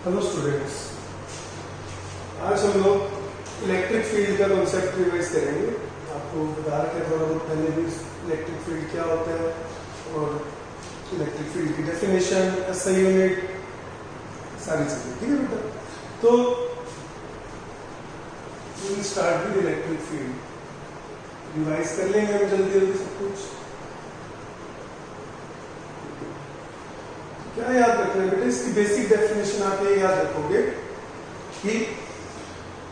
Hello students, आज हम लोग इलेक्ट्रिक फील्ड का कॉन्सेप्ट रिवाइज करेंगे। आपको बता रखे थोड़ा बहुत पहले भी इलेक्ट्रिक फील्ड क्या होता है और इलेक्ट्रिक फील्ड की डेफिनेशन, एसआई यूनिट, सारी चीजें। ठीक है बेटा, तो will start with electric field. Revise कर लेंगे हम जल्दी जल्दी सब कुछ। क्या याद रखना है बेटा, इसकी बेसिक डेफिनेशन आप ये याद रखोगे कि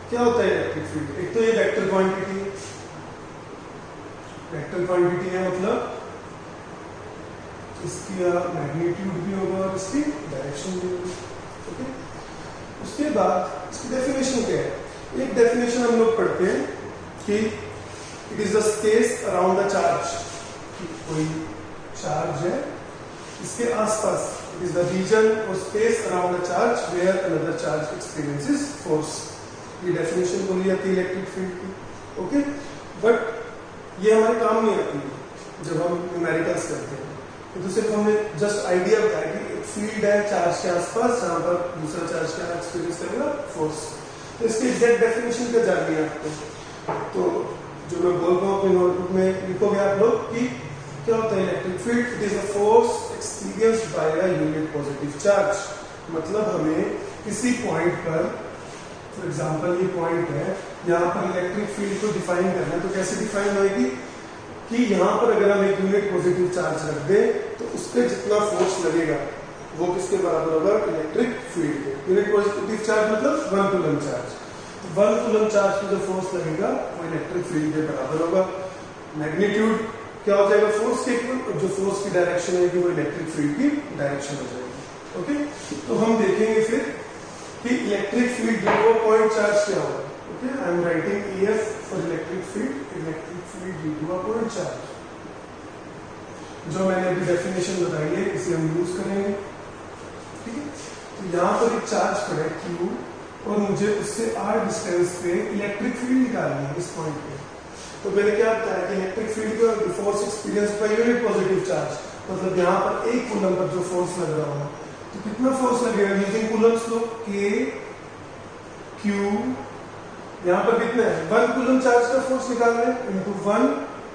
क्या होता है इलेक्ट्रिक फील्ड। एक तो ये वेक्टर क्वांटिटी है, वेक्टर क्वांटिटी है मतलब इसकी मैग्नीट्यूड भी होगा और इसकी डायरेक्शन भी होगी। ओके, उसके बाद इसकी डेफिनेशन क्या है। एक डेफिनेशन हम लोग पढ़ते हैं कि it is the space around the charge. कोई चार्ज है, इसके आसपास it is the region or space around the charge where another charge experiences force। ये डेफिनेशन बोली जाती है इलेक्ट्रिक फील्ड की। ओके, बट ये हमारे काम नहीं आती है जब हम न्यूमेरिकल्स करते हैं। तो सिर्फ हमें जस्ट आइडिया बताया कि एक फील्ड है चार्ज के आसपास जहां पर दूसरा चार्ज क्या एक्सपीरियंस करेगा, फोर्स। तो इसकी एग्जैक्ट डेफिनेशन क्या जाननी है आपको, तो जो मैं बोल रहा हूँ अपने नोटबुक में लिखोगे आप लोग कि क्या होता है electric field. It is a force experienced bye a unit positive charge. मतलब हमें किसी पॉइंट पर, फॉर एग्जांपल ये पॉइंट है, यहाँ पर इलेक्ट्रिक फील्ड को डिफाइन करना है। तो कैसे डिफाइन होगी कि यहाँ पर अगर हम एक यूनिट पॉजिटिव चार्ज रख दें तो उस पर जितना फोर्स लगेगा वो किसके बराबर होगा, इलेक्ट्रिक फील्ड के। यूनिट पॉजिटिव चार्ज मतलब 1 कूलम चार्ज। 1 कूलम चार्ज पर जो फोर्स लगेगा वो इलेक्ट्रिक फील्ड के बराबर होगा। मैग्नीट्यूड क्या हो जाएगा, फोर्स के इक्वल। जो फोर्स की डायरेक्शन है वो इलेक्ट्रिक फील्ड की डायरेक्शन हो जाएगी। ओके, तो हम देखेंगे फिर कि इलेक्ट्रिक फील्ड जो वो पॉइंट चार्ज क्या होगा। Okay, I am writing EF for electric field. Electric field due to a point charge, जो मैंने अभी डेफिनेशन बताई है इसे हम यूज करेंगे। ठीक है, तो यहाँ पर एक चार्ज पड़ा है Q और मुझे उससे R डिस्टेंस पे इलेक्ट्रिक फील्ड निकालनी है इस पॉइंट पे। तो मैंने क्या बताया कि इलेक्ट्रिक फील्ड का force experience by unit positive charge, मतलब यहाँ पर 1 कूलम पर जो फोर्स लग रहा होगा तो कितना फोर्स लगेगा यूजिंग कूलम्स लो, K Q। यहाँ पर कितना है, 1 कूलम चार्ज का फोर्स निकालना है into 1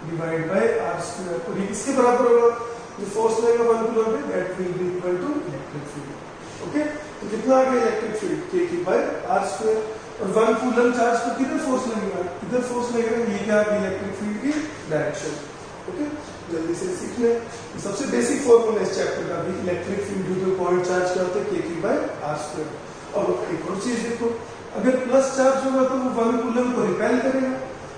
divide by R square. और ये किसके बराबर होगा, जो फोर्स लगेगा 1 कूलम पे, that will be equal to electric field. Okay, तो कितना आ गया electric field, K by R square. और 1 कूलम चार्ज पर किधर फोर्स लगेगा, किधर फोर्स लगेगा, ये क्या है इलेक्ट्रिक फील्ड की डायरेक्शन। ओके, जल्दी से सीख ले। सबसे बेसिक फॉर्मूला इस चैप्टर का भी, electric field due to point charge क्या होता है, K बाय R स्क्वायर। और एक और चीज देखो, अगर प्लस चार्ज होगा तो वो 1 कूलम को रिपेल करेगा,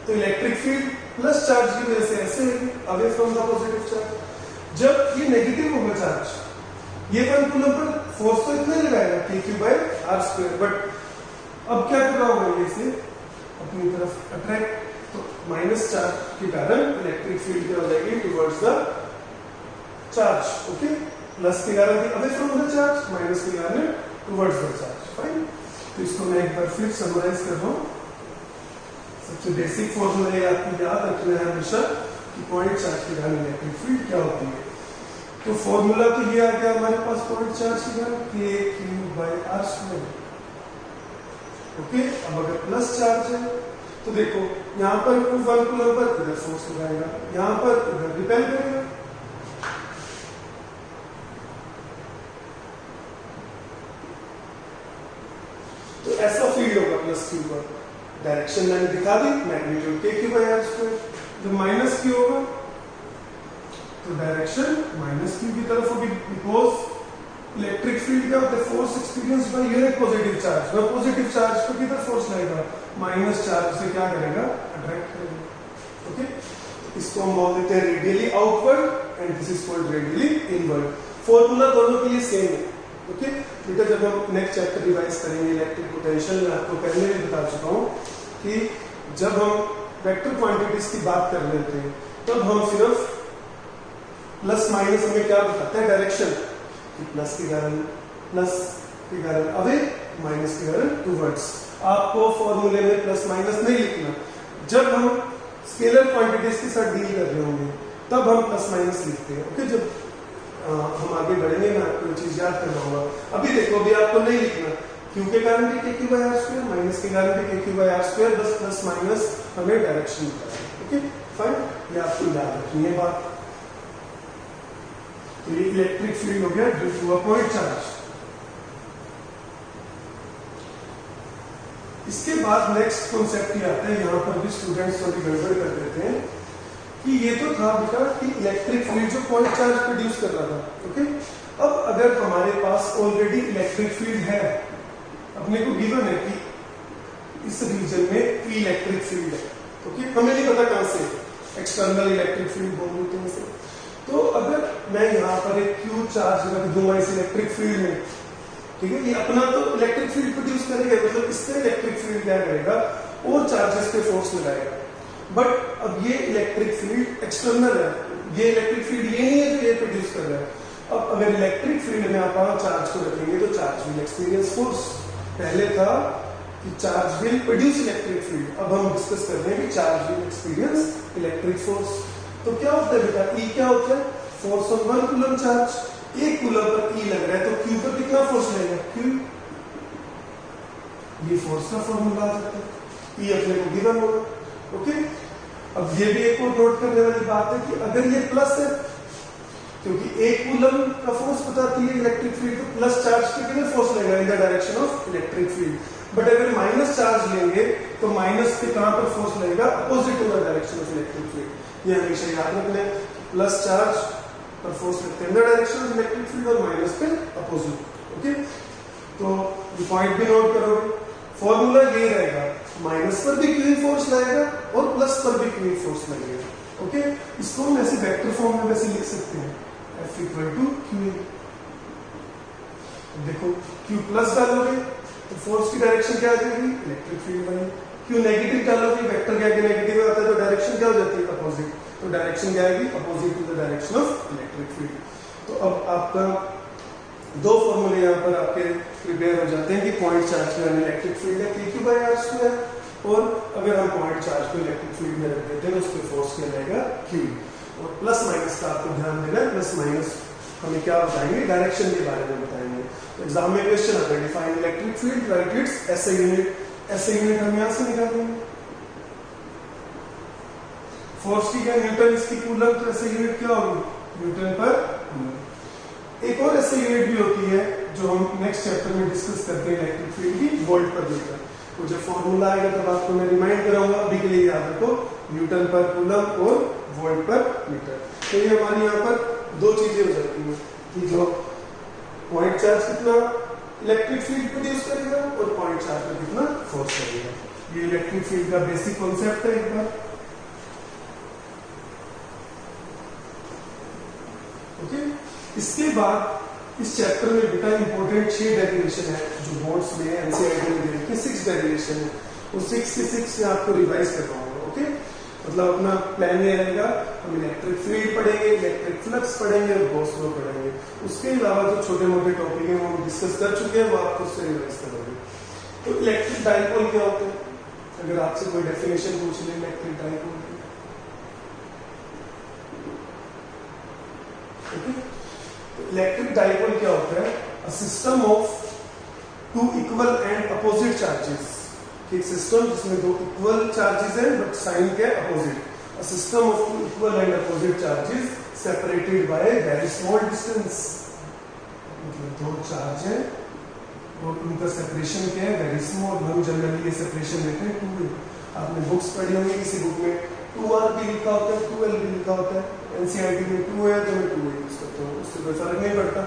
तो इलेक्ट्रिक फील्ड प्लस चार्ज की वजह से ऐसे होगी, away from the positive charge. जब ये नेगेटिव होगा चार्ज, ये 1 कूलम पर फोर्स तो इतना लगाएगा K by R square, but अब क्या कर रहा होगा ये इसे अपनी तरफ अट्रैक्ट, तो माइनस चार्ज के कारण इलेक्ट्रिक फील्ड क्या हो जाएगी, towards the charge. Okay, plus के कारण away from the charge, minus के कारण टुवर्ड्स द चार्ज। फाइन, तो इसको मैं एक बार फिर समराइज कर रहा हूँ। सबसे बेसिक फॉर्मूला आपको याद रखना है हमेशा कि पॉइंट चार्ज के कारण इलेक्ट्रिक फील्ड क्या होती है। तो फॉर्मूला तो ये आ गया हमारे पास पॉइंट चार्ज के कारण K by R square. Okay, अब अगर प्लस चार्ज है तो देखो यहाँ पर 1 कूलम पर इधर फोर्स लगाएगा, यहाँ पर इधर रिपेल करेगा। तो ऐसा फील्ड होगा प्लस Q पर। डायरेक्शन मैंने दिखा दी, magnitude K by R square. जब माइनस Q होगा तो डायरेक्शन माइनस Q की तरफ होगी, बिकॉज इलेक्ट्रिक फील्ड क्या होता है, force experience by unit positive charge. वह पॉजिटिव चार्ज पर किधर फोर्स लगेगा, माइनस चार्ज से क्या करेगा, अट्रैक्ट करेगा। ओके, इसको हम बोल देते हैं radially outward and this is called radially inward. Formula दोनों के लिए सेम है। ओके बेटा, जब हम नेक्स्ट चैप्टर रिवाइज करेंगे इलेक्ट्रिक पोटेंशियल, मैं आपको पहले भी बता चुका हूँ कि जब हम वेक्टर क्वांटिटीज की बात कर लेते हैं तब हम सिर्फ प्लस माइनस हमें क्या बताता है, डायरेक्शन। प्लस के कारण अवे, माइनस के कारण टुवर्ड्स। आपको फॉर्मूले में प्लस माइनस नहीं लिखना। जब हम स्केलर क्वांटिटीज के साथ डील कर रहे होंगे तब हम प्लस माइनस लिखते हैं। ओके, जब हम आगे बढ़ेंगे मैं आपको ये चीज याद करवाऊंगा। अभी देखो, अभी आपको नहीं लिखना, क्यू के कारण भी K Q by R square, minus के कारण भी K Q by R square, बस प्लस माइनस हमें डायरेक्शन बताया। ओके फाइन, ये आपको याद रखनी है बात। तो ये इलेक्ट्रिक फील्ड हो गया due to a point charge. इसके बाद नेक्स्ट कॉन्सेप्ट ये आता है, यहाँ पर भी स्टूडेंट्स थोड़ी गड़बड़ कर देते हैं कि ये तो था बेटा कि इलेक्ट्रिक फील्ड जो पॉइंट चार्ज प्रोड्यूस कर रहा था। ओके, अब अगर हमारे पास ऑलरेडी इलेक्ट्रिक फील्ड है, अपने को गिवन है कि इस रीजन में ई इलेक्ट्रिक फील्ड है। ओके, हमें नहीं पता कहां से एक्सटर्नल इलेक्ट्रिक फील्ड बोल देते हैं इसे। तो अगर मैं यहाँ पर एक क्यू चार्ज रख दूंगा इस इलेक्ट्रिक फील्ड में, ठीक है, ये अपना तो इलेक्ट्रिक फील्ड प्रोड्यूस करेगा, मतलब इससे इलेक्ट्रिक फील्ड क्या करेगा और चार्जेस पे फोर्स लगाएगा। बट अब ये इलेक्ट्रिक फील्ड एक्सटर्नल है, ये इलेक्ट्रिक फील्ड ये नहीं है जो ये प्रोड्यूस कर रहा है। अब अगर इलेक्ट्रिक फील्ड में आप चार्ज को रखेंगे तो चार्ज विल एक्सपीरियंस फोर्स। पहले था कि charge will produce electric field, अब हम डिस्कस कर रहे हैं कि charge will experience electric force. तो क्या होता है बेटा, ई क्या होता है, force on 1 coulomb charge. 1 coulomb पर ई लग रहा है तो क्यू पर कितना फोर्स लगेगा, क्यू। ये फोर्स का फॉर्मूला आ जाता है, ई अपने को गिवन होगा। ओके, अब ये भी एक और नोट करने वाली बात है कि अगर ये प्लस है, क्योंकि 1 कूलम का फोर्स बताती है इलेक्ट्रिक फील्ड, तो प्लस चार्ज के कितने फोर्स लगेगा in the direction of electric field. But अगर माइनस चार्ज लेंगे तो माइनस पे कहां पर फोर्स लगेगा, opposite to the direction of electric field. ये हमेशा याद रखना है, प्लस चार्ज पर फोर्स लगते हैं इन the direction of electric field और माइनस पे अपोजिट। ओके, तो ये पॉइंट भी नोट करोगे। फॉर्मूला ये रहेगा, माइनस पर भी क्यू फोर्स लगेगा और प्लस पर भी क्यू फोर्स लगेगा। ओके, इसको हम ऐसे वेक्टर फॉर्म में वैसे लिख सकते हैं, F इक्वल टू क्यू। देखो क्यू प्लस डालोगे तो फोर्स की डायरेक्शन क्या आ जाएगी, इलेक्ट्रिक फील्ड बनी। क्यू नेगेटिव डालोगे, वेक्टर क्या के नेगेटिव आता है तो डायरेक्शन क्या हो जाती है, अपोजिट। तो डायरेक्शन क्या आएगी, opposite to the direction of electric field. तो अब आपका दो फॉर्मूले यहाँ पर आपके प्रिपेयर हो जाते हैं कि पॉइंट चार्ज में इलेक्ट्रिक फील्ड है के क्यू बाई आर स्क्वायर, और अगर हम पॉइंट चार्ज को इलेक्ट्रिक फील्ड में रख देते हैं उस पर फोर्स क्या रहेगा, क्यू। और प्लस माइनस का आपको ध्यान देना है, प्लस माइनस हमें क्या बताएंगे, डायरेक्शन के बारे में बताएंगे। तो एग्जाम में क्वेश्चन आता है, define electric field, right it's SI unit. SI unit हम यहाँ से निकालेंगे, फोर्स की क्या न्यूटन, इसकी कूलम, तो एसआई यूनिट क्या होगी, न्यूटन पर कूलम। एक और एसआई यूनिट भी होती है जो हम नेक्स्ट चैप्टर में डिस्कस करते हैं इलेक्ट्रिक फील्ड की, वोल्ट पर मीटर। तो जब फॉर्मूला आएगा तब आपको मैं रिमाइंड कराऊंगा, अभी के लिए याद रखो न्यूटन पर कूलम और वोल्ट पर मीटर। तो ये हमारी यहाँ पर दो चीजें हो जाती हैं कि जो पॉइंट चार्ज कितना इलेक्ट्रिक फील्ड प्रोड्यूस करेगा और पॉइंट चार्ज पर कितना फोर्स करेगा। ये इलेक्ट्रिक फील्ड का बेसिक कॉन्सेप्ट है एक बार। ओके, इसके बाद इस चैप्टर में बेटा इंपॉर्टेंट 6 डेरिवेशन है जो बोर्ड्स में एनसीईआरटी में दे रखी है। 6 डेरिवेशन है, वो 6 के 6 से आपको रिवाइज करवाऊंगा। ओके, मतलब अपना प्लान ये रहेगा, हम इलेक्ट्रिक फील्ड पढ़ेंगे, इलेक्ट्रिक फ्लक्स पढ़ेंगे और गॉस लॉ पढ़ेंगे। उसके अलावा जो छोटे मोटे टॉपिक है वो हम डिस्कस कर चुके हैं, वो आपको उससे रिवाइज करोगे। तो इलेक्ट्रिक डाइपोल क्या होता है, अगर आपसे कोई डेफिनेशन पूछ ले इलेक्ट्रिक डाइपोल की, इलेक्ट्रिक डाइपोल क्या होता है, a system of two equal and opposite charges. एक सिस्टम जिसमें दो इक्वल चार्जेस हैं बट साइन के opposite. A system of two equal and opposite charges separated by very small distance. मतलब दो चार्ज हैं और उनका सेपरेशन क्या है, वेरी स्मॉल। हम जनरली ये सेपरेशन लेते हैं 2 आपने बुक्स पढ़ी होंगी, किसी बुक में 2r भी लिखा होता है, 2l भी लिखा होता है। एनसीईआरटी में 2 है तो मैं 2 यूज करता हूँ, उससे कोई फर्क नहीं पड़ता।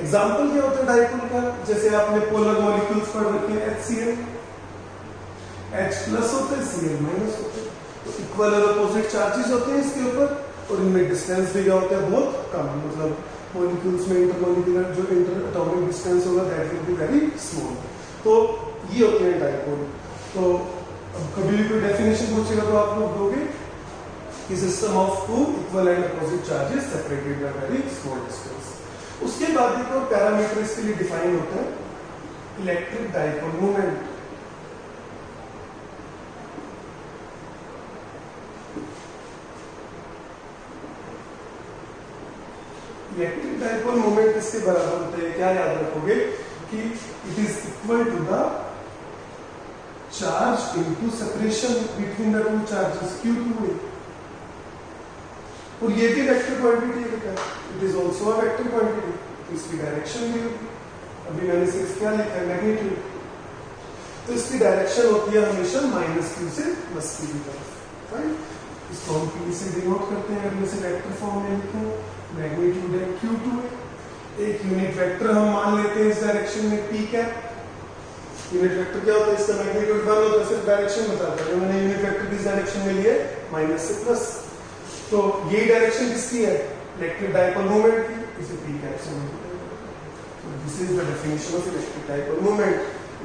एग्जाम्पल क्या होता है डाइपोल का, जैसे आपने पोलर मॉलिक्यूल्स पढ़ रखे हैं, HCl, H प्लस होता है, Cl माइनस होता है। तो इक्वल और अपोजिट चार्जेस होते हैं इसके ऊपर, और इनमें डिस्टेंस भी क्या होता है, बहुत कम। मतलब मॉलिक्यूल्स में इंटरमॉलिक्यूलर जो इंटर एटॉमिक डिस्टेंस होगा that will be very small. तो ये होते हैं डाइपोल। तो अब कभी भी कोई डेफिनेशन पूछेगा तो आप लोग दोगे कि system of two equal and opposite charges separated by very small distance. उसके बाद एक और पैरामीटर इसके लिए डिफाइन होता है, electric dipole moment. Electric dipole moment किसके बराबर होते हैं, क्या याद रखोगे कि it is equal to the charge into separation between the two charges Q2A। और ये भी वेक्टर क्वांटिटी है बेटा, it is also a vector quantity, तो इसकी डायरेक्शन भी होगी। अभी मैंने सिर्फ क्या लिखा है, मैग्नीट्यूड, तो इसकी डायरेक्शन होती है हमेशा -q से +q की तरफ, राइट। इसको हम P से डिनोट करते हैं, अगर इसे वेक्टर फॉर्म में लिखूं, मैग्नीट्यूड है Q2A, एक यूनिट वेक्टर हम मान लेते हैं इस डायरेक्शन में P कैप। यूनिट वेक्टर क्या होता है, इसका मैग्नीट्यूड 1 होता है, सिर्फ डायरेक्शन बताता है। मैंने यूनिट वेक्टर किस डायरेक्शन में लिया, माइनस से प्लस, तो ये डायरेक्शन किसकी है, इलेक्ट्रिक डाइपोल मोमेंट की, इसे P कैप से this is the definition of electric dipole moment.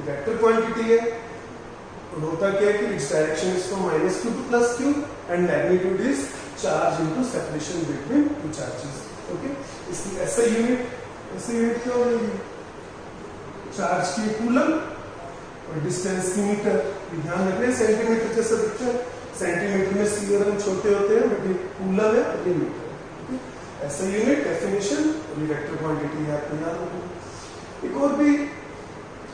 Vector quantity है और होता क्या है कि its direction is from -q to +q and magnitude is charge into separation between two charges, okay. इसकी ऐसा यूनिट क्या होगी, चार्ज की कूलम और डिस्टेंस की मीटर। ध्यान रखना, सेंटीमीटर जैसा दिखता है, सेंटीमीटर में सी और एम छोटे होते हैं, बट ये कूलम है और ये मीटर, ऐसा यूनिट डेफिनेशन और वेक्टर क्वांटिटी है, आपको याद रखना। एक और भी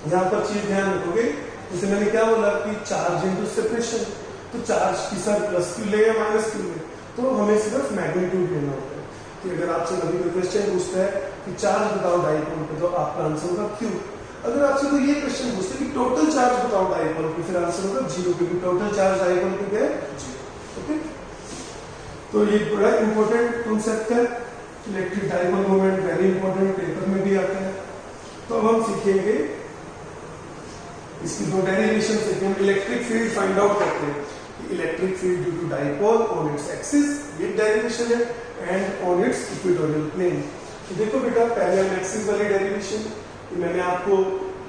यहाँ पर चीज ध्यान रखोगे, जैसे मैंने क्या बोला कि चार्ज इनटू सेपरेशन, तो चार्ज की सर +q ले या -q ले, तो हमें सिर्फ मैग्नीट्यूड लेना होता है। कि अगर आपसे कभी कोई क्वेश्चन पूछता है कि चार्ज बताओ डाइपोल पे, तो आपका आंसर होगा q। अगर आपसे कोई ये क्वेश्चन पूछते कि टोटल चार्ज बताओ डाइपोल पे, फिर आंसर होगा 0, क्योंकि टोटल चार्ज डाइपोल पे क्या है, 0, ओके। तो ये बड़ा इंपॉर्टेंट कॉन्सेप्ट है, electric dipole moment, very important, paper में भी आता है। तो अब हम सीखेंगे इसकी दो डेरिवेशन से, हम इलेक्ट्रिक फील्ड फाइंड आउट करते हैं कि electric field due to dipole on its axis, ये डेरिवेशन है, and on its equatorial plane. तो देखो बेटा, पहले हम एक्सिस वाली डेरिवेशन मैंने आपको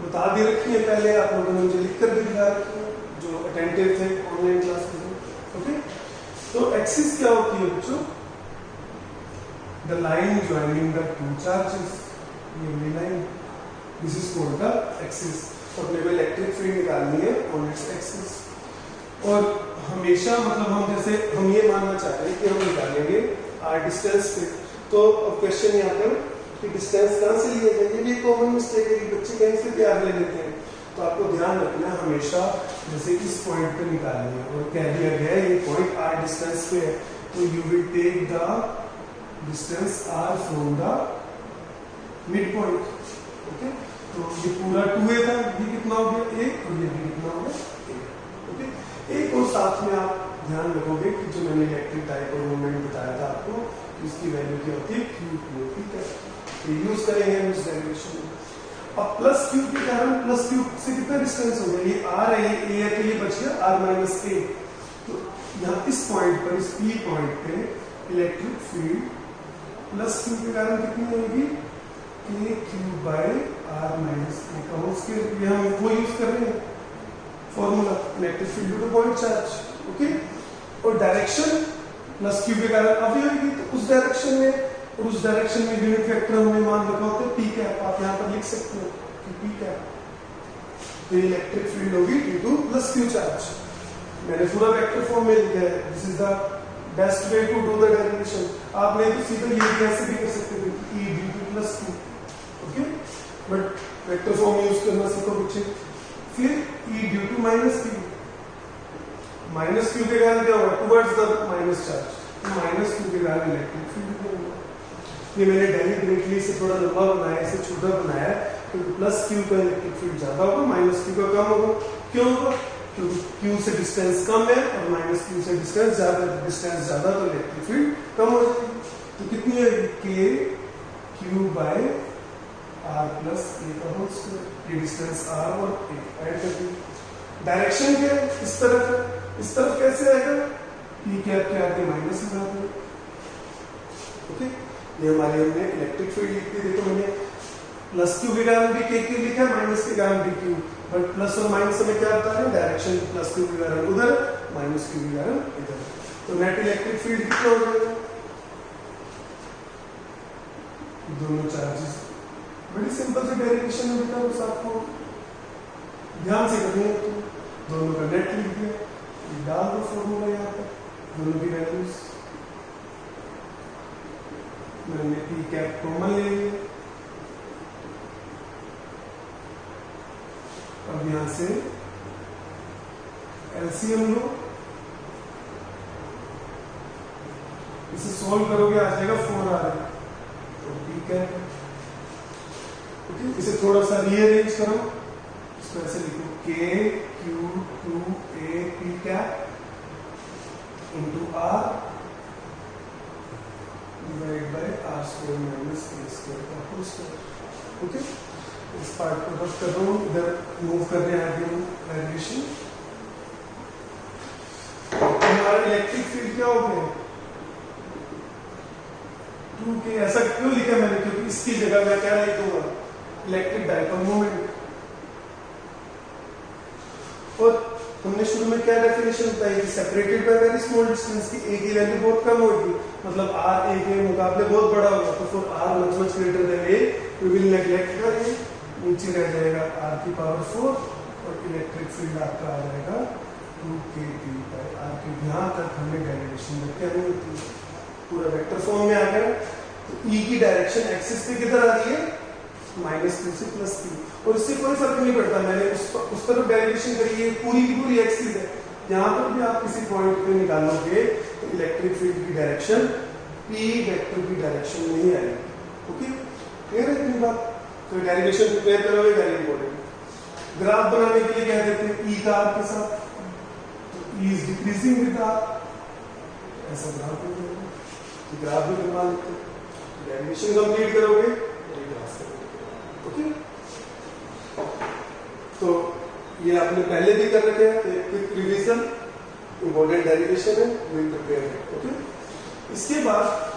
बता दी रखी है, पहले आप लोगों ने मुझे लिखकर भी दिखा रखी है, जो अटेंटिव थे ऑनलाइन क्लास में, ओके। तो एक्सिस क्या होती है बच्चों, the line joining the two charges, ये line, this is called the axis. अपने को इलेक्ट्रिक फील्ड निकालनी है ऑन इट्स एक्सिस, और हमेशा मतलब हम जैसे हम ये मानना चाहते हैं कि हम निकालेंगे आर डिस्टेंस पे, तो अब क्वेश्चन ये आता है कि डिस्टेंस कहाँ से लिया जाए, ये भी कॉमन मिस्टेक है कि बच्चे कहीं से भी आर ले लेते हैं। तो आपको ध्यान रखना है हमेशा जैसे इस पॉइंट पे निकालनी है, और कह दिया गया है ये पॉइंट आर डिस्टेंस पे है, तो you will take the distance R from the mid point, okay. तो ये पूरा 2a था, ये कितना हो गया 1, और ये भी कितना हो गया 1, ओके। एक और साथ में आप ध्यान रखोगे कि जो मैंने इलेक्ट्रिक डाइपोल मोमेंट बताया था आपको, इसकी वैल्यू क्या होती है, q, ठीक है, ये यूज करेंगे हम इस डेरिवेशन में। अब +q के कारण +q से कितना डिस्टेंस हो गया, ये r है, ये a है, तो ये बच गया r - a। तो यहाँ इस पॉइंट पर, इस p पॉइंट पे इलेक्ट्रिक फील्ड +q के कारण कितनी होगी, q/r - a, उसके लिए हम वो यूज कर रहे हैं formula, electric field due to point charge, okay. और डायरेक्शन +q के कारण अभी होगी, तो उस डायरेक्शन में, और उस डायरेक्शन में यूनिट वेक्टर हमने मान रखा होता है p कैप, आप यहाँ पर लिख सकते हो कि p कैप, तो ये इलेक्ट्रिक फील्ड होगी ड्यू टू +q चार्ज। मैंने पूरा वेक्टर फॉर्म में लिखा है, this is the best way to do the derivation. आप नहीं तो सीधा ये कैसे भी कर सकते थे, e due to +q, okay, but vector form use करना सीखो बच्चे। फिर e due to -q, -q के कारण क्या होगा, towards the minus charge, -q के कारण इलेक्ट्रिक फील्ड होगा। ये मैंने डेलिबरेटली से थोड़ा लंबा बनाया, इसे छोटा बनाया, क्योंकि +q का इलेक्ट्रिक फील्ड ज्यादा होगा, -q का कम होगा। क्यों होगा, क्योंकि q से डिस्टेंस कम है और -q से डिस्टेंस ज्यादा, तो इलेक्ट्रिक फील्ड कम हो जाएगी। तो कितनी है, k q/r + a का होल स्क्वायर, ये डिस्टेंस r और a ऐड कर दी। डायरेक्शन क्या है, इस तरफ है, इस तरफ कैसे आएगा, p कैप के आगे माइनस लगा दो, ओके। ये हमारे हमने इलेक्ट्रिक फील्ड लिख दी, देखो मैंने +q के कारण भी k लिखा, माइनस के कारण भी q, बट प्लस और माइनस हमें क्या बता रहे हैं, डायरेक्शन +q के कारण उधर, -q के कारण इधर, तो नेट इलेक्ट्रिक फील्ड कितना हो जाएगा, दोनों चार्जेस। बड़ी सिंपल सी डेरिवेशन है बेटा, बस आपको ध्यान से करनी है। तो दोनों का नेट लिख दिया, डाल दो फॉर्मूला यहाँ पर, दोनों की वैल्यूज मैंने p कैप कॉमन ले लिया, अब यहां से एलसीएम लो, इसे सॉल्व करोगे आ जाएगा 4R, तो ठीक है। ओके, इसे थोड़ा सा रीअरेंज करो, इसको ऐसे लिखो K Q 2 A P cap into R divide by R square minus A square का होल स्क्वायर। ओके, इस पार्ट को रख कर रहा हूँ, इधर मूव कर रहे हैं आगे हम वेरिएशन। हमारा इलेक्ट्रिक फील्ड क्या हो गया 2K, ऐसा क्यों लिखा मैंने, क्योंकि इसकी जगह मैं क्या लिखूंगा इलेक्ट्रिक डाइपोल मोमेंट। और हमने शुरू में क्या डेफिनेशन बताई कि separated by very small distance की A की वैल्यू बहुत कम होगी, मतलब R A के मुकाबले बहुत बड़ा होगा, तो for R much greater than A we will neglect कर A, नीचे रह जाएगा R की पावर 4 और इलेक्ट्रिक फील्ड आपका आ जाएगा 2KT बाय R के। यहाँ तक हमें डेरिवेशन में क्या नहीं होती, पूरा वेक्टर फॉर्म में आ गया। तो E की डायरेक्शन एक्सिस पे किधर आ रही है -2 से +3, और इससे कोई फर्क नहीं पड़ता, मैंने उस तरफ डेरिवेशन करी है, पूरी की पूरी एक्सिस है। यहाँ पर भी आप किसी पॉइंट पे निकालोगे तो इलेक्ट्रिक फील्ड की डायरेक्शन P वेक्टर की डायरेक्शन में ही आएगी। ओके, क्लियर है इतनी बात? तो डेरिवेशन प्रिपेयर करोगे वेरी इंपॉर्टेंट। ग्राफ बनाने के लिए कह देते हैं E का R के साथ, तो E is decreasing with R, ऐसा ग्राफ हो जाएगा। तो ग्राफ भी बनवा लेते हैं, डेरिवेशन कंप्लीट करोगे तो ग्राफ करोगे। ओके, तो ये आपने पहले भी कर रखे हैं, क्विक रिवीजन, इंपॉर्टेंट डेरिवेशन है, वी प्रिपेयर है। ओके, इसके बाद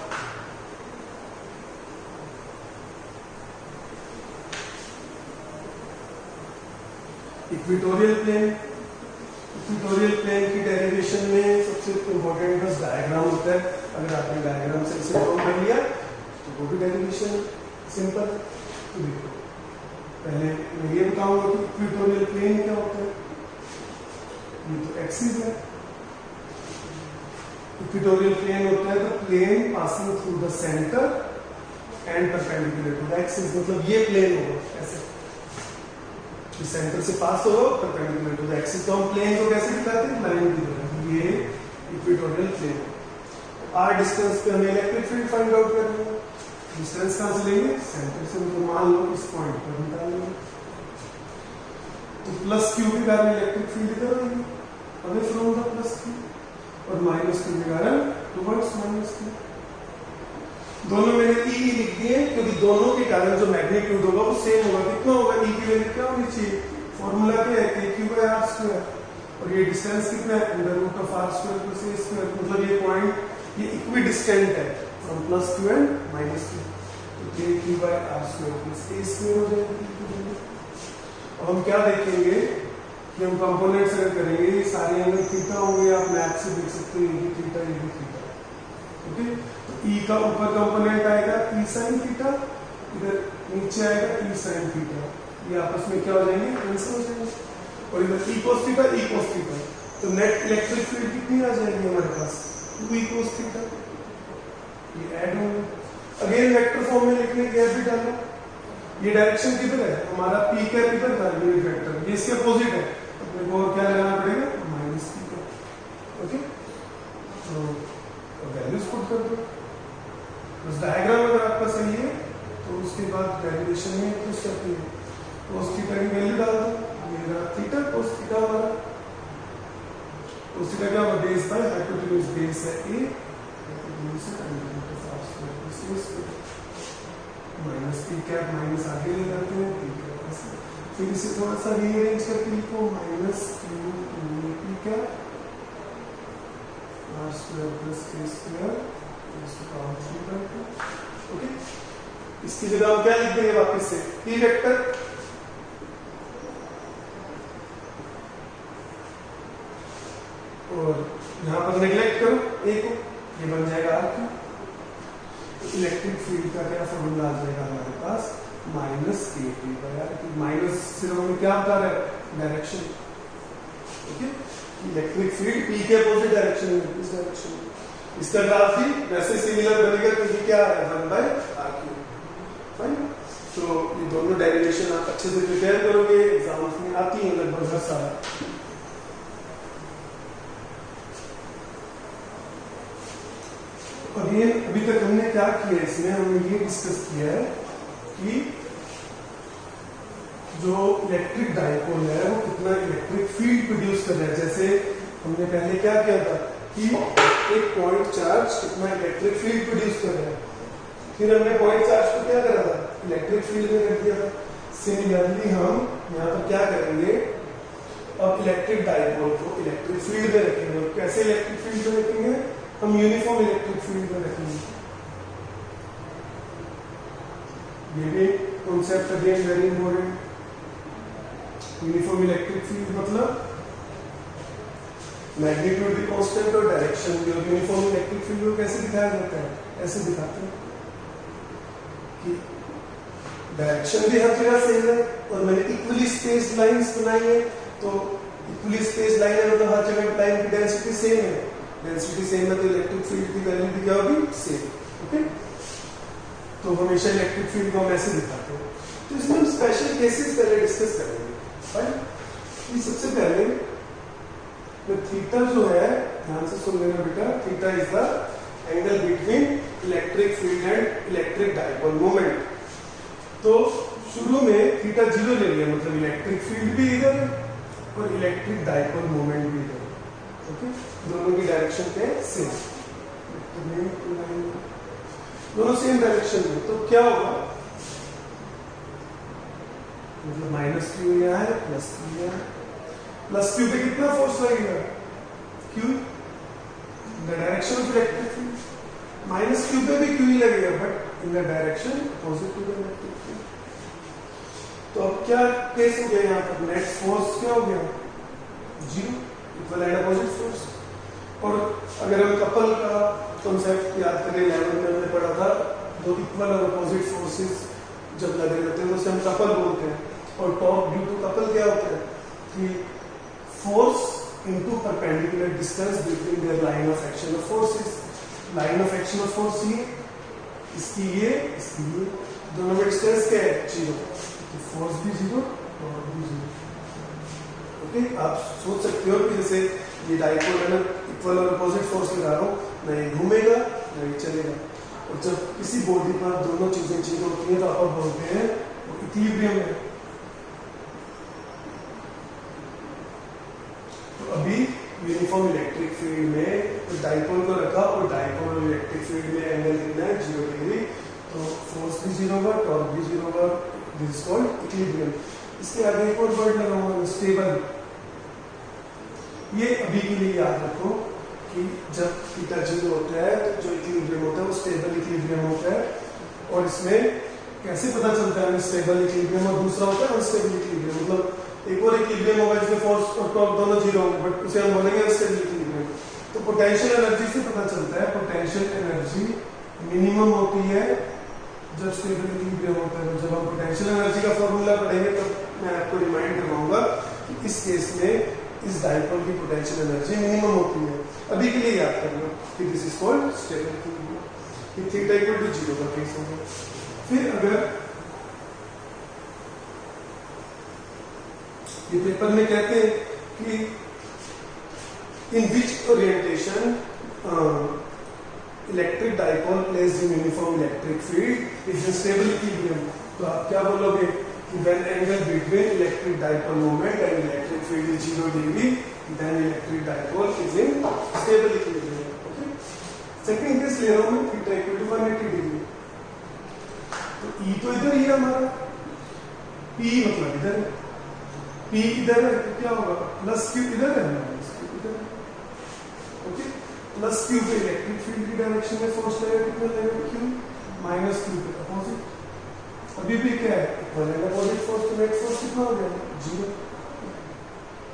इक्वेटोरियल प्लेन। इक्वेटोरियल प्लेन की डेरिवेशन में सबसे इंपॉर्टेंट बस डायग्राम होता है, अगर आपने डायग्राम से इसे ड्रॉ कर लिया तो वो भी डेरिवेशन सिंपल। तो देखो पहले मैं ये बताऊंगा कि इक्वेटोरियल प्लेन क्या होता है। ये तो एक्सिस है, इक्वेटोरियल प्लेन होता है तो plane passing through the centre and perpendicular to the axis, मतलब ये प्लेन होगा ऐसे, इस सेंटर से पास होगा परपेंडिकुलर टू द एक्सिस। तो हम प्लेन को कैसे दिखाते हैं, लाइन की तरह। ये इक्वेटोरियल प्लेन है। आर डिस्टेंस पे हमें इलेक्ट्रिक फील्ड फाइंड आउट करनी है। डिस्टेंस कहां से लेंगे, सेंटर से, तो मान लो इस पॉइंट पर निकाल लेंगे, तो प्लस क्यू के कारण इलेक्ट्रिक फील्ड इधर आएगी away from the plus Q, और माइनस क्यू के कारण टुवर्ड्स माइनस क्यू। दोनों मैंने ई लिख दिए क्योंकि दोनों के कारण जो मैग्नीट्यूड होगा वो सेम होगा। कितना होगा, ई की वैल्यू क्या होनी चाहिए, फॉर्मूला क्या है कि क्यू बाय आर स्क्वायर, और ये डिस्टेंस कितना है under root of R square plus A square, मतलब ये पॉइंट ये इक्वी डिस्टेंट है from plus Q and minus Q, तो K Q by R square plus A square हो जाएगा। अब हम क्या देखेंगे कि हम कंपोनेंट्स अगर करेंगे ये सारे एंगल थीटा होंगे, आप मैथ से देख सकते हो, ये भी थीटा ये भी थीटा। ओके, तो ई का ऊपर कंपोनेंट आएगा ई साइन थीटा, इधर नीचे आएगा ई साइन थीटा, ये आपस में क्या हो जाएंगे, कैंसिल हो जाएंगे, और इधर ई cos theta E cos theta, तो नेट इलेक्ट्रिक फील्ड कितनी आ जाएगी हमारे पास 2 ई कोस थीटा, ये ऐड होंगे। अगेन वेक्टर फॉर्म में लिखने की भी डालो, ये डायरेक्शन किधर है हमारा, पी कैप इधर था यूनिट वेक्टर, ये इसके अपोजिट है, अपने को क्या लगाना पड़ेगा, माइनस पी कैप। ओके, तो वैल्यूज पुट कर दो, बस डायग्राम अगर आपका सही है तो उसके बाद डेरिवेशन में कुछ करती है, cos थीटा की वैल्यू डाल दो, ये रहा थीटा cos थीटा हमारा, cos थीटा क्या होगा, बेस बाय हाइपोटेन्यूज, बेस है a, हाइपोटेन्यूज से under root of r square plus a square, minus p cap minus आगे ले जाते हैं p कैप ऐसे, फिर इसे थोड़ा सा रीअरेंज करके लिखो minus q 2p cap r square plus a square इसको पावर 3/2। ओके, इसकी जगह हम क्या लिख देंगे वापस से, p वेक्टर और यहां पर नेग्लेक्ट करो a को, ये बन जाएगा r क्यू। तो इलेक्ट्रिक फील्ड का क्या फॉर्मूला आ जाएगा हमारे पास, माइनस के पी बाय आर, माइनस सिर्फ हमें क्या बता रहा है, direction. Okay, electric field P के अपोजिट डायरेक्शन में, इस डायरेक्शन में, इसका ग्राफ भी वैसे सिमिलर बनेगा क्योंकि क्या है 1/r क्यूब। फाइन, तो ये दोनों डेरिवेशन आप अच्छे से प्रिपेयर करोगे, एग्जाम्स में आती हैं लगभग हर साल। अभी तक हमने क्या किया इसमें, हमने ये डिस्कस किया है कि जो इलेक्ट्रिक डाइपोल है वो कितना इलेक्ट्रिक फील्ड प्रोड्यूस कर रहा है। जैसे हमने पहले क्या किया था कि एक पॉइंट चार्ज कितना इलेक्ट्रिक फील्ड प्रोड्यूस कर रहा है, फिर हमने पॉइंट चार्ज को क्या करा था, इलेक्ट्रिक फील्ड में रख दिया था। सिमिलरली हम यहाँ पर क्या करेंगे, अब इलेक्ट्रिक डाइपोल को इलेक्ट्रिक फील्ड में रखेंगे। और कैसे इलेक्ट्रिक फील्ड में रखेंगे, हम यूनिफॉर्म इलेक्ट्रिक फील्ड में रखेंगे। ये भी concept again very important. Uniform electric field मतलब मैग्नीट्यूड भी कांस्टेंट और डायरेक्शन भी। और यूनिफॉर्म इलेक्ट्रिक फील्ड को कैसे दिखाया जाता है, ऐसे दिखाते हैं कि डायरेक्शन भी हर जगह सेम है और मैंने इक्वली स्पेस्ड लाइंस बनाई है। तो इक्वली स्पेस्ड लाइन है मतलब हर जगह लाइन की डेंसिटी सेम है। डेंसिटी सेम है तो इलेक्ट्रिक फील्ड की वैल्यू भी क्या होगी, सेम। ओके, तो हमेशा इलेक्ट्रिक फील्ड को हम ऐसे दिखाते हैं। तो इसमें हम स्पेशल केसेस पहले डिस्कस करेंगे। फाइन, सबसे पहले थीटा जो है, ध्यान से सुन लेना बेटा, theta is the angle between electric field and electric dipole moment. तो शुरू में थीटा 0 ले लिया, मतलब इलेक्ट्रिक फील्ड भी इधर और इलेक्ट्रिक डाइपोल मोमेंट भी इधर। ओके, दोनों की डायरेक्शन क्या है, सेम, दोनों सेम डायरेक्शन में। तो क्या होगा, मतलब माइनस क्यू यहाँ है, प्लस क्यू यहाँ है। प्लस क्यू पे कितना फोर्स लगेगा, Q, in the direction of electric field. Minus Q पे भी क्यू ही लगेगा, but in the direction opposite to the electric field. तो अब क्या केस हो गया, यहाँ पर नेट फोर्स क्या हो गया, 0, इक्वल एंड अपोजिट फोर्स। और अगर हम कपल का कॉन्सेप्ट याद करें, 11th में हमने पढ़ा था, दो इक्वल और अपोजिट फोर्सेस जब लगे रहते हैं तो उसे हम कपल बोलते हैं। और टॉर्क ड्यू टू कपल क्या होता है कि force into perpendicular distance between their line of action of forces. Line of action of force ये, इसकी ये, इसकी ये, दोनों में डिस्टेंस क्या है, 0। तो फोर्स भी 0 और भी 0। ओके, आप सोच सकते हो कि जैसे ये डाइपोल है ना, इक्वल और अपोजिट फोर्स लगा रहा हूँ, ना ये घूमेगा ना ये चलेगा। और जब किसी बॉडी पर दोनों चीजें चीजें होती हैं तो आप बोलते हैं वो इक्विलिब्रियम है। तो अभी यूनिफॉर्म इलेक्ट्रिक फील्ड में डाइपोल को रखा और डाइपोल और इलेक्ट्रिक फील्ड में एंगल कितना है, 0 डिग्री। तो फोर्स भी 0 होगा, टॉर्क भी 0 होगा, दिस इज कॉल्ड इक्विलिब्रियम। इसके आगे एक और वर्ड लगाऊंगा, स्टेबल। ये अभी के लिए याद रखो कि जब थीटा 0 होता है तो जो इक्विलिब्रियम होता है वो स्टेबल इक्विलिब्रियम होता है। और इसमें कैसे पता चलता है स्टेबल इक्विलिब्रियम, और दूसरा होता है अनस्टेबल इक्विलिब्रियम। मतलब एक और इक्विलिब्रियम होगा जिसमें फोर्स और टॉर्क दोनों 0 होंगे, बट उसे हम बोलेंगे अनस्टेबल इक्विलिब्रियम। तो पोटेंशियल एनर्जी से पता चलता है, पोटेंशियल एनर्जी मिनिमम होती है जब स्टेबल इक्विलिब्रियम होता है। जब हम पोटेंशियल एनर्जी का फॉर्मूला पढ़ेंगे तब मैं आपको रिमाइंड करवाऊंगा कि इस केस में इस डाइपोल की पोटेंशियल एनर्जी मिनिमम होती है। अभी के लिए याद करना कि this is called stable equilibrium, कि थीटा इक्वल टू 0 का केस होगा। फिर अगर ये पेपर में कहते हैं कि in which orientation electric dipole place in uniform electric field is in stable equilibrium, तो आप क्या बोलोगे कि when angle between electric dipole moment and electric field is 0 degree, then electric dipole is in stable equilibrium. Okay, second case ले रहा हूं मैं, theta equal to 180 degree. तो ई तो इधर ही है हमारा, पी मतलब इधर है, पी इधर है तो क्या होगा, प्लस क्यू इधर है, माइनस क्यू इधर है। ओके, प्लस क्यू पे इलेक्ट्रिक फील्ड की डायरेक्शन में फोर्स लगेगा, कितना लगेगा, क्यू, माइनस क्यू पे अपोजिट। अभी भी क्या है, इक्वल एंड अपोजिट फोर्स, तो नेट फोर्स कितना हो गया, 0।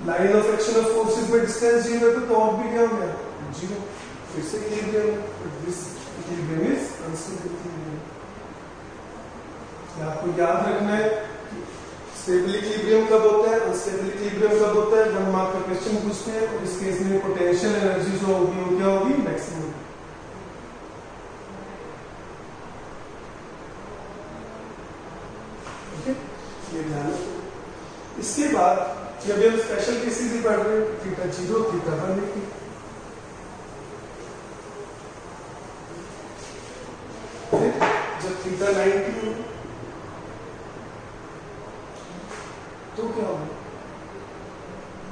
Line of action of forces में डिस्टेंस 0 है तो टॉर्क भी क्या हो गया, 0। फिर से equilibrium, this equilibrium is unstable equilibrium. आपको याद रखना है स्टेबल इक्विलिब्रियम कब होता है, अनस्टेबल इक्विलिब्रियम कब होता है, जब हम आपका क्वेश्चन पूछते हैं। और इस केस में पोटेंशियल एनर्जी जो होगी वो क्या होगी, मैक्सिमम। ये ध्यान रखो। इसके बाद जब हम स्पेशल केसेस ही पढ़ रहे हैं, थीटा 0 थीटा 180, फिर जब थीटा 90 हो तो क्या होगा,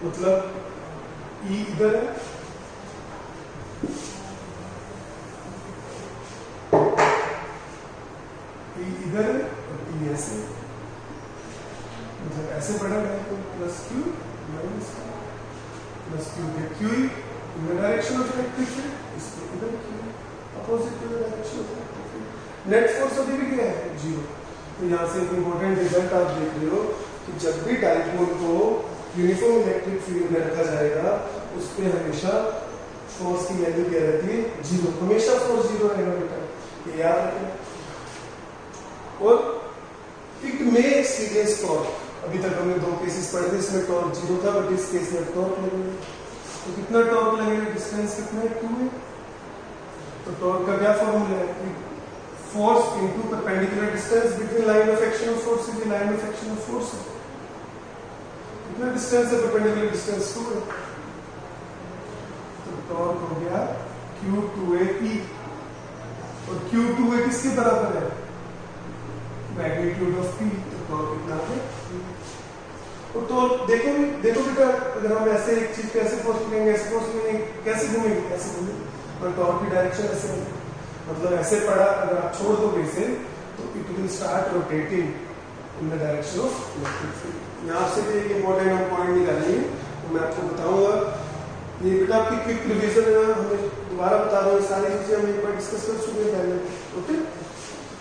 मतलब E इधर है, E इधर है और E ऐसे, मतलब ऐसे पढ़ा गया तो plus Q minus plus Q है Q in the direction of electric field, इसको इधर Q opposite to the direction of electric field. Net force अभी भी क्या है 0। तो यहाँ से एक इंपॉर्टेंट रिजल्ट आप देख रहे हो कि जब भी डाइपोल को यूनिफॉर्म इलेक्ट्रिक फील्ड में रखा जाएगा उस पर हमेशा फोर्स की वैल्यू क्या रहती है 0, हमेशा फोर्स 0 रहेगा बेटा, ये याद रखना। और इट मे एक्सपीरियंस टॉर्क, अभी तक हमने 2 केसेस पढ़े थे, इसमें टॉर्क 0 था, बट इस केस में टॉर्क लगेगा। तो कितना टॉर्क लगेगा, डिस्टेंस कितना है 2 है, तो टॉर्क का क्या फॉर्मूला है, force into perpendicular distance between line of action of force, ये line of action of force है, कितना डिस्टेंस है, परपेंडिकुलर डिस्टेंस 2 है, तो टॉर्क हो गया Q2AP, और Q2A किसके बराबर है, मैग्नीट्यूड ऑफ P, तो टॉर्क कितना है। और तो देखो बेटा, अगर हम ऐसे एक चीज को ऐसे फोर्स करेंगे, ऐसे फोर्स करेंगे, कैसे घूमेंगे, ऐसे घूमेंगे, और टॉर्क की डायरेक्शन ऐसे है, मतलब ऐसे पड़ा, अगर आप छोड़ दोगे इसे तो it will start rotating in the direction of electric field. यहाँ से भी एक इंपॉर्टेंट पॉइंट निकालिए, तो मैं आपको बताऊंगा, ये बेटा आपकी क्विक रिवीजन है, हमें दोबारा बता रहा हूँ, सारी चीजें हम एक बार डिस्कस कर चुके हैं पहले, ओके।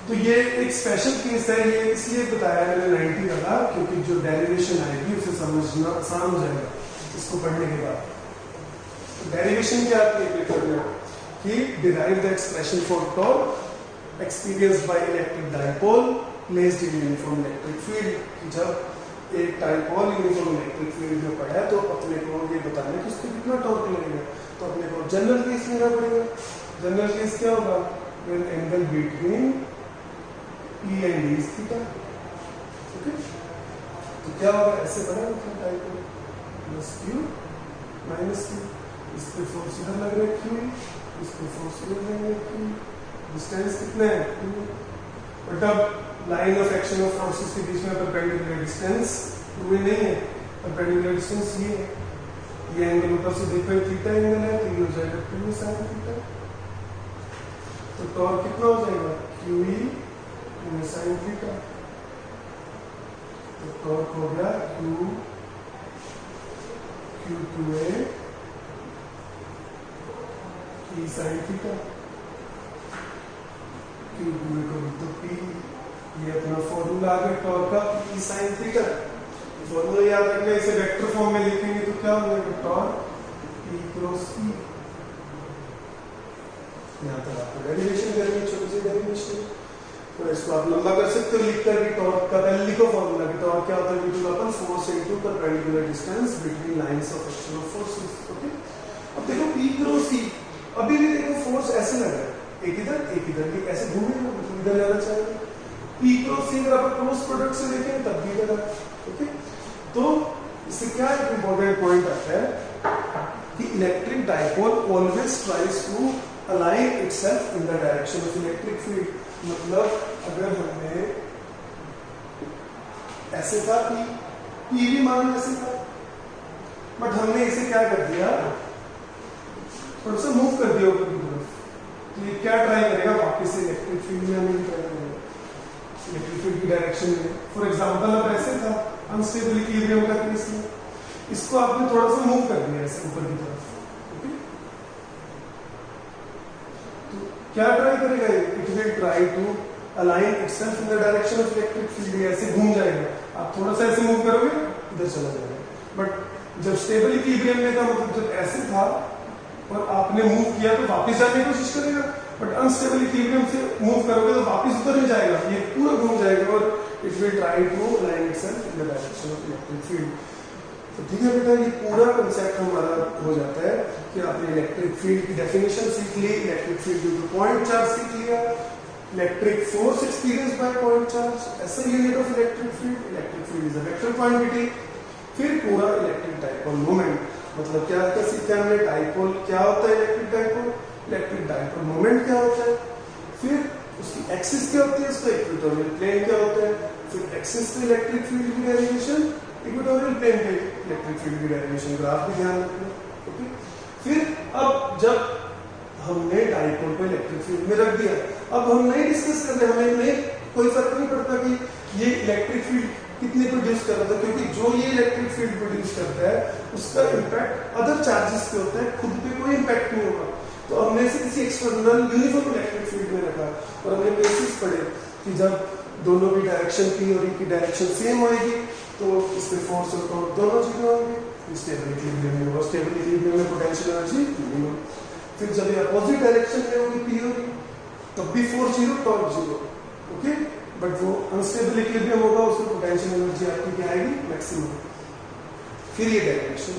तो ये एक स्पेशल केस है, ये इसलिए बताया मैंने 90 वाला, क्योंकि जो डेरिवेशन आएगी उसे समझना आसान हो जाएगा इसको पढ़ने के बाद। तो डेरिवेशन क्या आती है पेपर में कि derive the expression for torque experienced by electric dipole placed in uniform electric field, कि जब एक डाइपोल यूनिफॉर्म इलेक्ट्रिक फील्ड में पड़ा है तो अपने को ये बताना है कि उसको कितना टॉर्क लगेगा, तो अपने को जनरल केस लेना पड़ेगा। जनरल केस क्या होगा, when angle between P and D is theta, okay. तो क्या होगा, ऐसे बना dipole plus Q minus Q, इस पे फोर्स इधर लग रहा है Q, इस पे फोर्स इधर लग रहा है Q, डिस्टेंस कितना है 2, बट अब line of action of forces के बीच में परपेंडिकुलर डिस्टेंस 2 नहीं है, परपेंडिकुलर डिस्टेंस ये एंगल ऊपर से देखो थीटा एंगल है, तो ये हो जाएगा 2 sin थीटा, तो टॉर्क कितना हो जाएगा QE sin थीटा, तो टॉर्क हो गया Q2A E sin theta, Q2A को तो P, ये अपना फॉर्मूला आ गया टॉर्क का E sin थीटा। फॉर्मूला याद रखना, इसे वेक्टर फॉर्म में लिखेंगे तो क्या हो जाएगा, टॉर्क E क्रॉस E। यहाँ तक आपको डेरिवेशन करनी है, छोटी सी डेरिवेशन, तो इसको आप लंबा कर सकते हो लिखकर भी, टॉर्क का पहले लिखो फॉर्मूला कि टॉर्क क्या होता है, ड्यू टू अपन force into perpendicular distance between lines of action of forces, okay. अब देखो P क्रॉस E, अभी भी देखो फोर्स ऐसे लग रहा है, एक इधर भी ऐसे घूमेगा, मतलब इधर जाना चाहिए। P क्रॉस E अगर आप क्रॉस प्रोडक्ट से देखें तब भी इधर, ओके। तो इससे क्या एक इंपॉर्टेंट पॉइंट आता है कि electric dipole always tries to align itself in the direction of electric field, मतलब अगर हमने ऐसे था P भी मान ऐसे था, बट हमने इसे क्या कर दिया, थोड़ा सा मूव कर दिया ऊपर की तरफ, तो ये क्या ट्राई करेगा, वापस से इलेक्ट्रिक फील्ड में हमें ट्राई करेगा, इलेक्ट्रिक फील्ड की डायरेक्शन में। फॉर एग्जांपल अब ऐसे था अनस्टेबल इक्विलिब्रियम का केस में, इसको आपने थोड़ा सा मूव कर दिया ऐसे ऊपर की तरफ, ओके। तो क्या ट्राई करेगा, it will try to align itself in the direction of electric field, ऐसे घूम जाएगा, आप थोड़ा सा ऐसे मूव करोगे इधर चला जाएगा। बट जब स्टेबल इक्विलिब्रियम में था, मतलब जब ऐसे था और आपने मूव किया तो वापस जाने की कोशिश करेगा, बट अनस्टेबल इक्विलिब्रियम से मूव करोगे तो वापस उधर ही जाएगा, ये पूरा घूम जाएगा और it will try to align itself in the direction of electric field. तो ठीक है बेटा, ये पूरा कंसेप्ट हमारा हो जाता है कि आपने इलेक्ट्रिक फील्ड की डेफिनेशन सीख ली, electric field due to point charge सीख लिया, electric force experience by point charge, SI unit of electric field is a vector quantity. फिर पूरा इलेक्ट्रिक डाइपोल मोमेंट, मतलब क्या सीखा हमने, डाइपोल क्या होता है, इलेक्ट्रिक डाइपोल मोमेंट क्या होता है, फिर उसकी एक्सिस क्या होती है, उसका इक्वेटोरियल प्लेन क्या होता है, फिर एक्सिस पे इलेक्ट्रिक फील्ड की डेरिवेशन, इक्वेटोरियल प्लेन पे इलेक्ट्रिक फील्ड की डेरिवेशन, ग्राफ भी ध्यान रखना। ओके, फिर अब जब हमने डाइपोल को इलेक्ट्रिक फील्ड में रख दिया, अब हम नहीं डिस्कस कर रहे, हमें नहीं कोई फर्क नहीं पड़ता कि ये इलेक्ट्रिक फील्ड कितने प्रोड्यूस कर रहा था, क्योंकि जो ये इलेक्ट्रिक फील्ड प्रोड्यूस करता है उसका इम्पैक्ट अदर चार्जेस पे होता है, खुद पे कोई इम्पैक्ट नहीं होगा। तो हमने इसे किसी एक्सटर्नल यूनिफॉर्म इलेक्ट्रिक फील्ड में रखा और हमने बेसिस पढ़े कि जब दोनों की डायरेक्शन P और E की डायरेक्शन सेम होगी तो इस पे फोर्स और टॉर्क दोनों जीरो होंगे, स्टेबल इक्विलिब्रियम में होगा, स्टेबल इक्विलिब्रियम में पोटेंशियल एनर्जी मिनिमम। फिर जब ये अपोजिट डायरेक्शन में होगी P और E तब भी force zero torque zero, okay, but वो अनस्टेबल इक्विलिब्रियम होगा, उसमें पोटेंशियल एनर्जी आपकी क्या आएगी, मैक्सिमम। फिर ये डायरेक्शन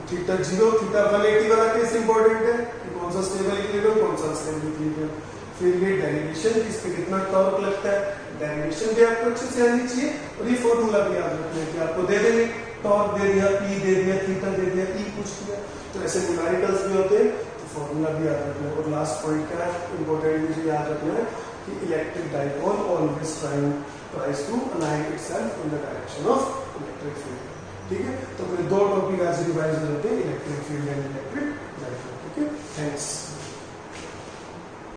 थीटा 0 थीटा 180 वाला केस इंपॉर्टेंट है कि कौन सा स्टेबल इक्विलिब्रियम कौन सा अनस्टेबल इक्विलिब्रियम। फिर ये डेरिवेशन, इस पे कितना टॉर्क लगता है, डेरिवेशन भी आपको अच्छे से आनी चाहिए और ये फॉर्मूला भी याद रखना है कि आपको दे देंगे टॉर्क दे दिया, P दे दिया, थीटा दे दिया, E पूछ दिया, तो ऐसे न्यूमेरिकल्स भी होते हैं, तो फॉर्मूला भी याद रखना है। और लास्ट पॉइंट क्या इंपॉर्टेंट मुझे याद रखना है कि electric dipole always tries to align itself in the direction of electric field। ठीक है, तो मेरे दो टॉपिक आज रिवाइज होते हैं, electric field and electric dipole. Okay, thanks.